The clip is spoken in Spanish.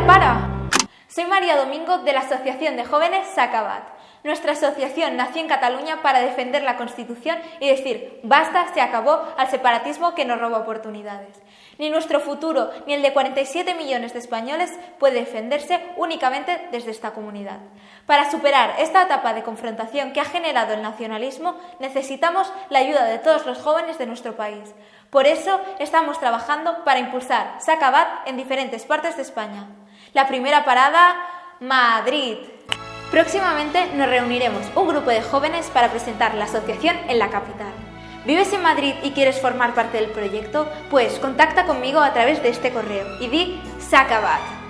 para! Soy María Domingo de la Asociación de Jóvenes Sacabat. Nuestra asociación nació en Cataluña para defender la Constitución y decir basta, se acabó al separatismo que nos roba oportunidades. Ni nuestro futuro ni el de 47 millones de españoles puede defenderse únicamente desde esta comunidad. Para superar esta etapa de confrontación que ha generado el nacionalismo, necesitamos la ayuda de todos los jóvenes de nuestro país. Por eso estamos trabajando para impulsar Sacabat en diferentes partes de España. La primera parada, Madrid. Próximamente nos reuniremos un grupo de jóvenes para presentar la asociación en la capital. ¿Vives en Madrid y quieres formar parte del proyecto? Pues contacta conmigo a través de este correo y di Sacabat.